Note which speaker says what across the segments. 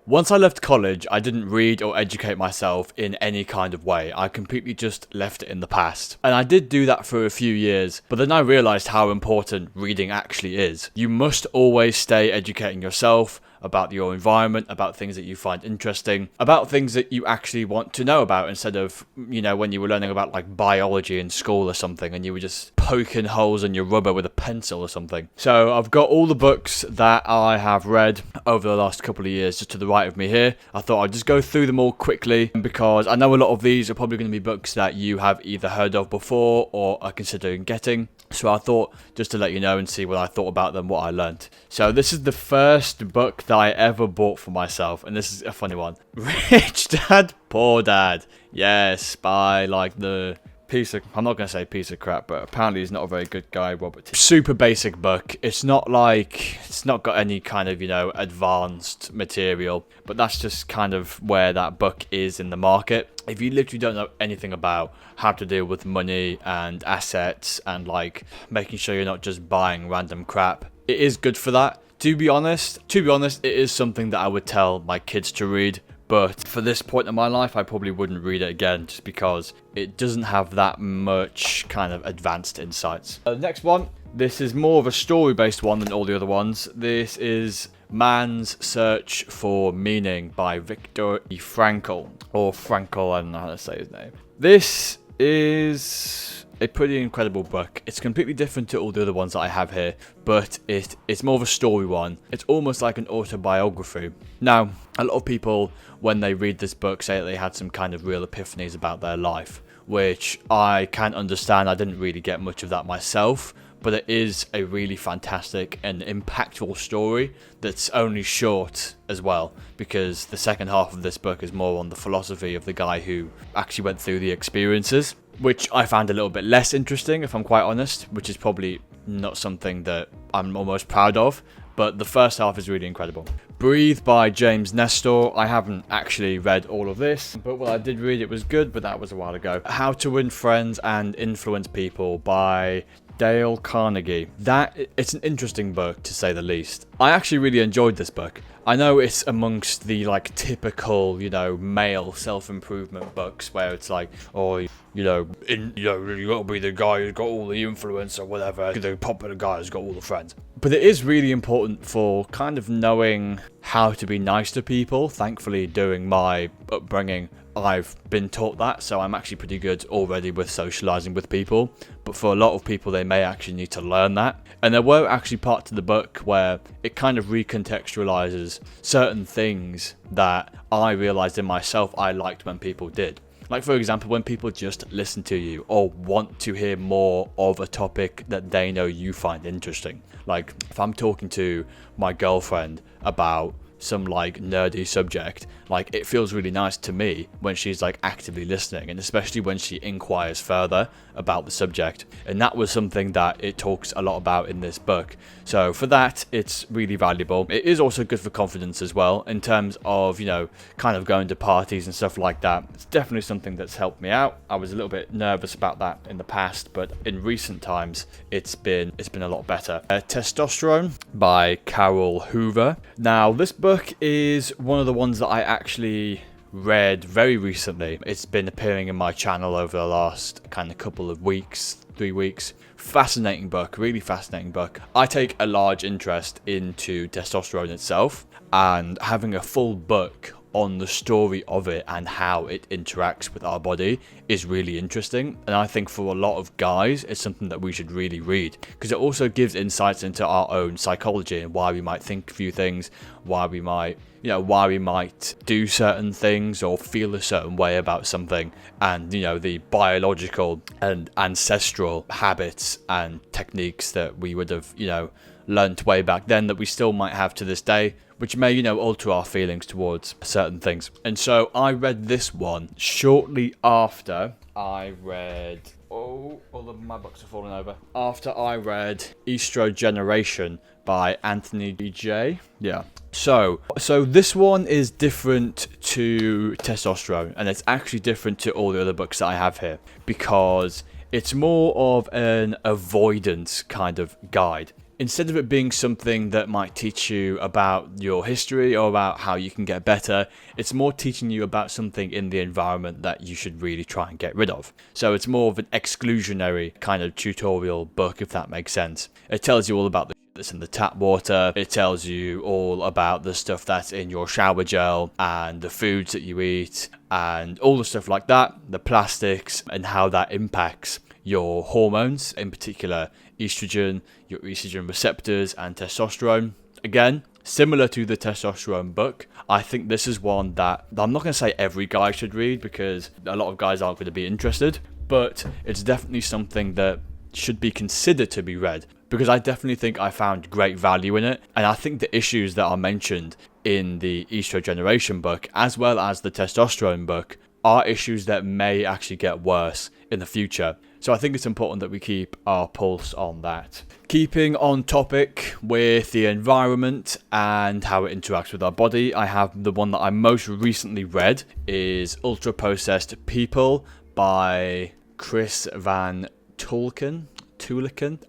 Speaker 1: Once I left college, I didn't read or educate myself in any kind of way. I completely just left it in the past. And I did do that for a few years, but then I realized how important reading actually is. You must always stay educating yourself about your environment, about things that you find interesting, about things that you actually want to know about, instead of, when you were learning about like biology in school or something and you were just poking holes in your rubber with a pencil or something. So I've got all the books that I have read over the last couple of years just to the right of me here. I thought I'd just go through them all quickly because I know a lot of these are probably going to be books that you have either heard of before or are considering getting. So I thought just to let you know and see what I thought about them, what I learned. So this is the first book that I ever bought for myself, and this is a funny one. Rich Dad, Poor Dad. Yes, by like the piece of, I'm not going to say piece of crap, but apparently he's not a very good guy, Robert. Super basic book. It's not got any kind of, advanced material, but that's just kind of where that book is in the market. If you literally don't know anything about how to deal with money and assets and like making sure you're not just buying random crap, it is good for that. To be honest, it is something that I would tell my kids to read. But for this point in my life, I probably wouldn't read it again just because it doesn't have that much kind of advanced insights. The next one, this is more of a story-based one than all the other ones. This is Man's Search for Meaning by Viktor E. Frankl. Or Frankl, I don't know how to say his name. This is a pretty incredible book. It's completely different to all the other ones that I have here, but it's more of a story one. It's almost like an autobiography. Now, a lot of people, when they read this book, say that they had some kind of real epiphanies about their life, which I can understand. I didn't really get much of that myself, but it is a really fantastic and impactful story that's only short as well, because the second half of this book is more on the philosophy of the guy who actually went through the experiences, which I found a little bit less interesting, if I'm quite honest, which is probably not something that I'm almost proud of, but the first half is really incredible. Breathe by James Nestor. I haven't actually read all of this, but what I did read, it was good, but that was a while ago. How to Win Friends and Influence People by Dale Carnegie. It's an interesting book, to say the least. I actually really enjoyed this book. I know it's amongst the like typical, male self-improvement books where it's like, oh, you gotta be the guy who's got all the influence or whatever, the popular guy who's got all the friends. But it is really important for kind of knowing how to be nice to people. Thankfully, during my upbringing, I've been taught that, so I'm actually pretty good already with socializing with people. But for a lot of people, they may actually need to learn that. And there were actually parts of the book where it kind of recontextualizes certain things that I realized in myself I liked when people did. Like, for example, when people just listen to you or want to hear more of a topic that they know you find interesting. Like, if I'm talking to my girlfriend about some like nerdy subject, like it feels really nice to me when she's like actively listening, and especially when she inquires further about the subject. And that was something that it talks a lot about in this book. So for that, it's really valuable. It is also good for confidence as well, in terms of, kind of going to parties and stuff like that. It's definitely something that's helped me out. I was a little bit nervous about that in the past, but in recent times, it's been a lot better. Testosterone by Carol Hoover. Now, this book is one of the ones that I actually read very recently. It's been appearing in my channel over the last kind of couple of weeks, 3 weeks. Fascinating book, really fascinating book. I take a large interest into testosterone itself, and having a full book on the story of it and how it interacts with our body is really interesting. And I think for a lot of guys, it's something that we should really read, because it also gives insights into our own psychology and why we might think a few things, why we might do certain things or feel a certain way about something, and the biological and ancestral habits and techniques that we would have learned way back then that we still might have to this day, which may alter our feelings towards certain things. And so I read this one shortly after I read all of my books are falling over. After I read ESTROGENERATION by Anthony J. Yeah. So this one is different to testosterone, and it's actually different to all the other books that I have here, because it's more of an avoidance kind of guide. instead of it being something that might teach you about your history or about how you can get better, it's more teaching you about something in the environment that you should really try and get rid of. So it's more of an exclusionary kind of tutorial book, if that makes sense. It tells you all about the shit that's in the tap water. It tells you all about the stuff that's in your shower gel and the foods that you eat and all the stuff like that, the plastics, and how that impacts your hormones, in particular estrogen, your estrogen receptors, and testosterone. Again, similar to the testosterone book, I think this is one that I'm not going to say every guy should read because a lot of guys aren't going to be interested, but it's definitely something that should be considered to be read because I definitely think I found great value in it, and I think the issues that are mentioned in the ESTROGENERATION book as well as the testosterone book are issues that may actually get worse in the future. So I think it's important that we keep our pulse on that. Keeping on topic with the environment and how it interacts with our body, I have the one that I most recently read is Ultra Processed People by Chris Van Tulken.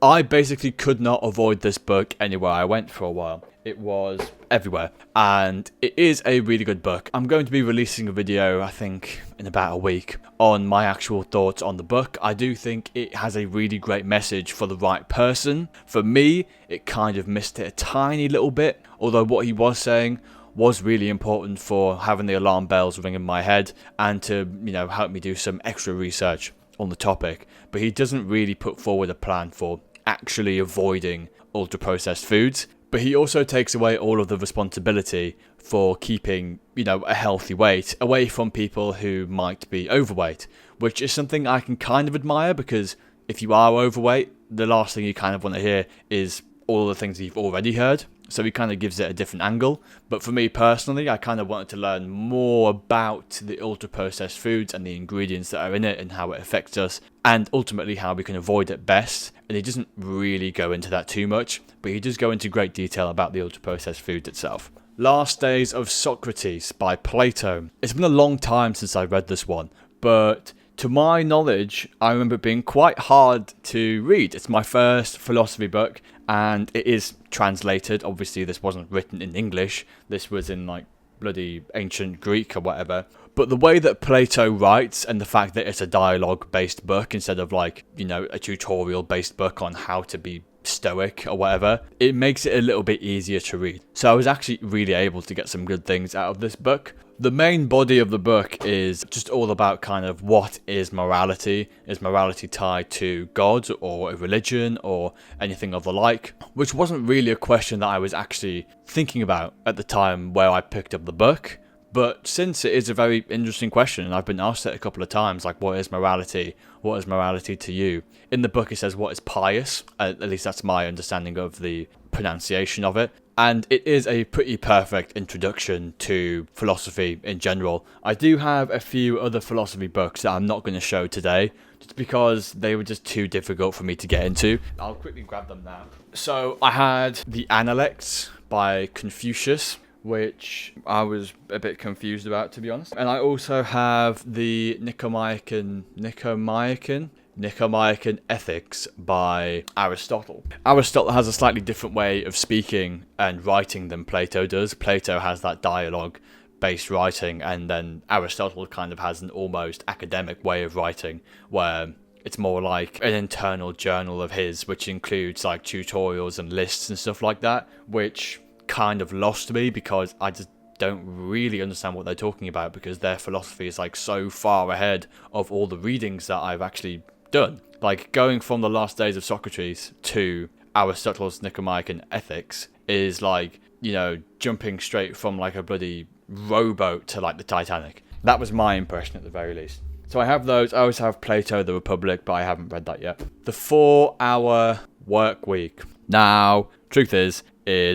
Speaker 1: I basically could not avoid this book anywhere I went for a while. It was everywhere, and it is a really good book. I'm going to be releasing a video, I think, in about a week on my actual thoughts on the book. I do think it has a really great message for the right person. For me, it kind of missed it a tiny little bit, although what he was saying was really important for having the alarm bells ring in my head and to, help me do some extra research on the topic. But he doesn't really put forward a plan for actually avoiding ultra-processed foods. But he also takes away all of the responsibility for keeping, a healthy weight away from people who might be overweight, which is something I can kind of admire because if you are overweight, the last thing you kind of want to hear is all the things that you've already heard. So he kind of gives it a different angle. But for me personally, I kind of wanted to learn more about the ultra-processed foods and the ingredients that are in it and how it affects us and ultimately how we can avoid it best. And he doesn't really go into that too much, but he does go into great detail about the ultra-processed food itself. Last Days of Socrates by Plato. It's been a long time since I read this one, but to my knowledge, I remember it being quite hard to read. It's my first philosophy book, and it is translated. Obviously, this wasn't written in English. This was in, bloody ancient Greek or whatever. But the way that Plato writes and the fact that it's a dialogue-based book instead of, a tutorial-based book on how to be stoic or whatever, it makes it a little bit easier to read. So I was actually really able to get some good things out of this book. The main body of the book is just all about kind of what is morality. Is morality tied to God or a religion or anything of the like? Which wasn't really a question that I was actually thinking about at the time where I picked up the book. But since it is a very interesting question, and I've been asked it a couple of times, what is morality? What is morality to you? In the book it says what is pious, at least that's my understanding of the pronunciation of it. And it is a pretty perfect introduction to philosophy in general. I do have a few other philosophy books that I'm not going to show today, just because they were just too difficult for me to get into. I'll quickly grab them now. So I had The Analects by Confucius, which I was a bit confused about, to be honest. And I also have the Nicomachean Ethics by Aristotle. Aristotle has a slightly different way of speaking and writing than Plato does. Plato has that dialogue-based writing, and then Aristotle kind of has an almost academic way of writing, where it's more like an internal journal of his, which includes tutorials and lists and stuff like that, which kind of lost me because I just don't really understand what they're talking about because their philosophy is so far ahead of all the readings that I've actually done. Going from the Last Days of Socrates to Aristotle's Nicomachean Ethics is jumping straight from a bloody rowboat to the Titanic. That was my impression at the very least. So I have those. I also have Plato the Republic, but I haven't read that yet. The 4-Hour Work Week. Now, truth is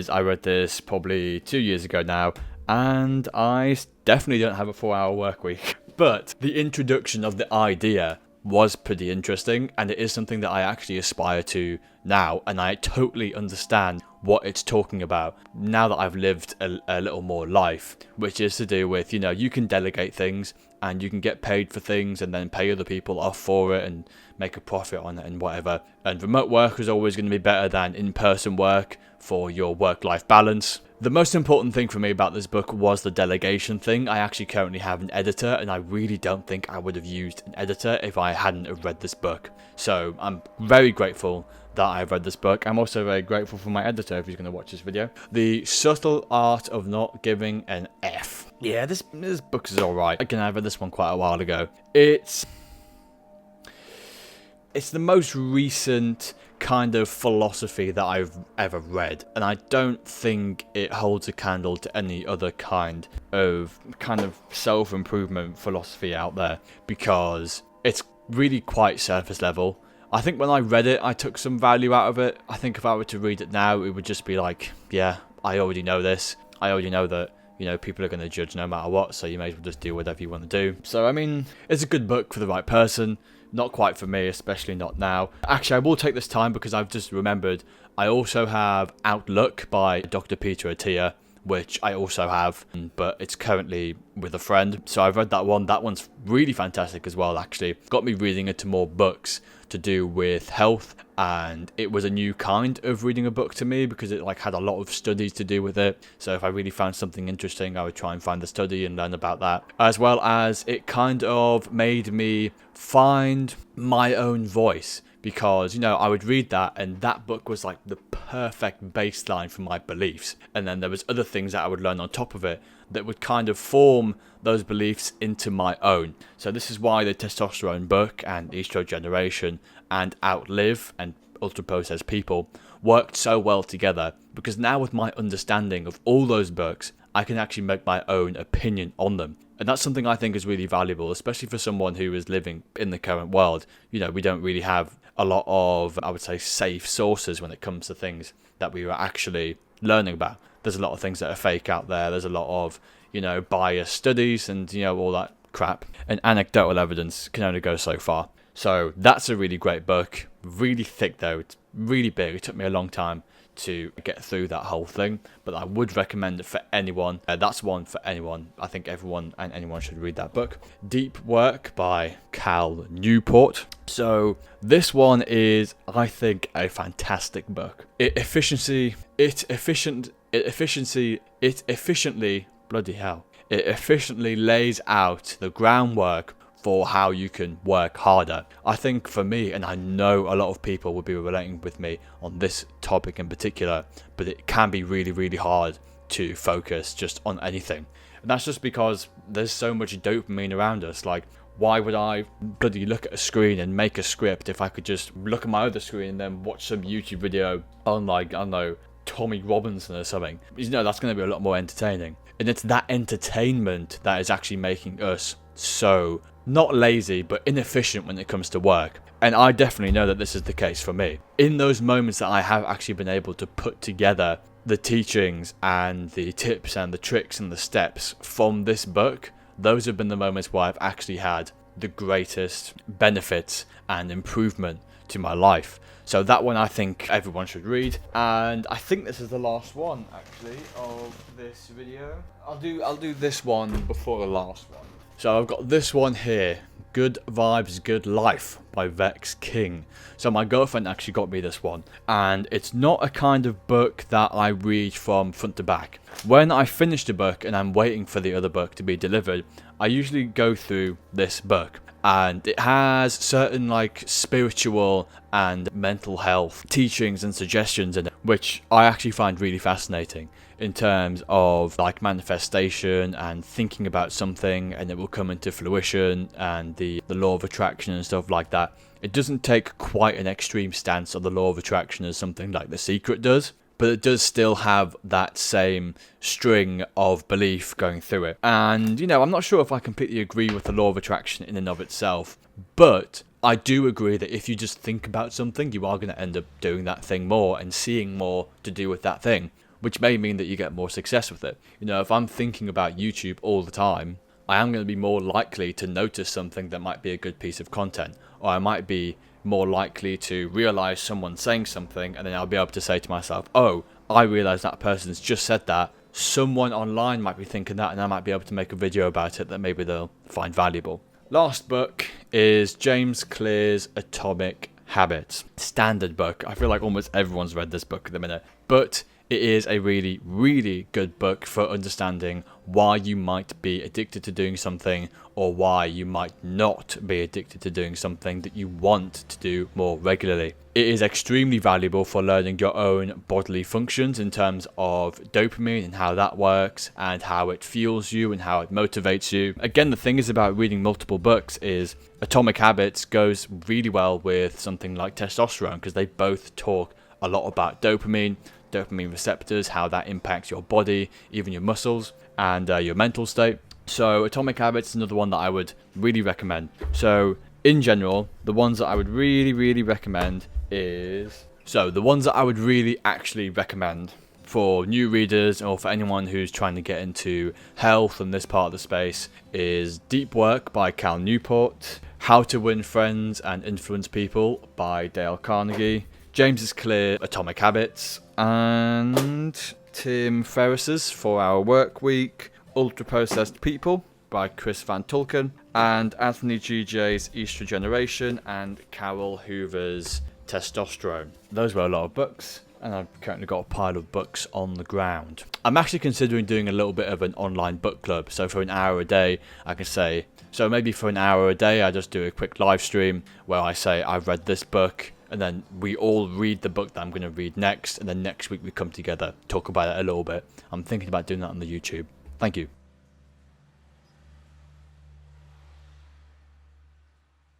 Speaker 1: I read this probably 2 years ago now, and I definitely don't have a 4-hour work week. But the introduction of the idea was pretty interesting, and it is something that I actually aspire to now, and I totally understand what it's talking about now that I've lived a little more life, which is to do with, you can delegate things and you can get paid for things and then pay other people off for it and make a profit on it and whatever. And remote work is always going to be better than in-person work for your work-life balance. The most important thing for me about this book was the delegation thing. I actually currently have an editor, and I really don't think I would have used an editor if I hadn't have read this book. So I'm very grateful that I've read this book. I'm also very grateful for my editor if he's going to watch this video. The Subtle Art of Not Giving an F. Yeah, this book is alright. Again, I read this one quite a while ago. It's the most recent kind of philosophy that I've ever read, and I don't think it holds a candle to any other kind of self-improvement philosophy out there, because it's really quite surface level. I think when I read it, I took some value out of it. I think if I were to read it now, it would just be like, yeah, I already know this. I already know that, people are going to judge no matter what, so you may as well just do whatever you want to do. So, I mean, it's a good book for the right person. Not quite for me, especially not now. Actually, I will take this time because I've just remembered I also have Outlook by Dr. Peter Attia, which I also have, but it's currently with a friend. So I've read that one. That one's really fantastic as well, actually. Got me reading into more books to do with health, and it was a new kind of reading a book to me because it had a lot of studies to do with it. So if I really found something interesting, I would try and find the study and learn about that, as well as it kind of made me find my own voice, because I would read that and that book was like the perfect baseline for my beliefs, and then there was other things that I would learn on top of it that would kind of form those beliefs into my own. So this is why the Testosterone book and ESTROGENERATION and Outlive and Ultra Processed People worked so well together, because now with my understanding of all those books, I can actually make my own opinion on them. And that's something I think is really valuable, especially for someone who is living in the current world. We don't really have a lot of, I would say, safe sources when it comes to things that we are actually learning about. There's a lot of things that are fake out there. There's a lot of, biased studies and, all that crap. And anecdotal evidence can only go so far. So that's a really great book. Really thick though. It's really big. It took me a long time to get through that whole thing, but I would recommend it for anyone. That's one for anyone. I think everyone and anyone should read that book. Deep Work by Cal Newport. So this one is, I think, a fantastic book. It efficiently lays out the groundwork for how you can work harder. I think for me, and I know a lot of people will be relating with me on this topic in particular, but it can be really, really hard to focus just on anything. And that's just because there's so much dopamine around us. Like, why would I bloody look at a screen and make a script if I could just look at my other screen and then watch some YouTube video on, I don't know, Tommy Robinson or something? That's going to be a lot more entertaining. And it's that entertainment that is actually making us so not lazy, but inefficient when it comes to work. And I definitely know that this is the case for me. In those moments that I have actually been able to put together the teachings and the tips and the tricks and the steps from this book, those have been the moments where I've actually had the greatest benefits and improvement to my life. So that one I think everyone should read. And I think this is the last one actually of this video. I'll do this one before the last one. So I've got this one here, Good Vibes, Good Life by Vex King. So my girlfriend actually got me this one, and it's not a kind of book that I read from front to back. When I finish the book and I'm waiting for the other book to be delivered, I usually go through this book, and it has certain spiritual and mental health teachings and suggestions in it, which I actually find really fascinating in terms of manifestation and thinking about something and it will come into fruition, and the law of attraction and stuff like that. It doesn't take quite an extreme stance on the law of attraction as something like The Secret does, but it does still have that same string of belief going through it. And, I'm not sure if I completely agree with the law of attraction in and of itself, but I do agree that if you just think about something, you are going to end up doing that thing more and seeing more to do with that thing, which may mean that you get more success with it. If I'm thinking about YouTube all the time, I am going to be more likely to notice something that might be a good piece of content, or I might be more likely to realize someone saying something, and then I'll be able to say to myself, oh, I realise that person's just said that, someone online might be thinking that, and I might be able to make a video about it that maybe they'll find valuable. Last book is James Clear's Atomic Habits. Standard book. I feel like almost everyone's read this book at the minute, but it is a really, really good book for understanding why you might be addicted to doing something, or why you might not be addicted to doing something that you want to do more regularly. It is extremely valuable for learning your own bodily functions in terms of dopamine and how that works and how it fuels you and how it motivates you. Again, the thing is about reading multiple books is Atomic Habits goes really well with something like Testosterone, because they both talk a lot about dopamine receptors, how that impacts your body, even your muscles, and your mental state. So Atomic Habits is another one that I would really recommend. So in general, the ones that I would really recommend is... So the ones that I would really actually recommend for new readers or for anyone who's trying to get into health and this part of the space is Deep Work by Cal Newport, How to Win Friends and Influence People by Dale Carnegie, James's Clear Atomic Habits, and Tim Ferriss's 4-Hour Work Week, Ultra Processed People by Chris Van Tulken, and Anthony GJ's ESTROGENERATION and Carol Hoover's Testosterone. Those were a lot of books, and I've currently got a pile of books on the ground. I'm actually considering doing a little bit of an online book club, so for an hour a day I can say, so maybe for an hour a day I just do a quick live stream where I say I've read this book, and then we all read the book that I'm going to read next, and then next week we come together, talk about it a little bit. I'm thinking about doing that on the YouTube. Thank you.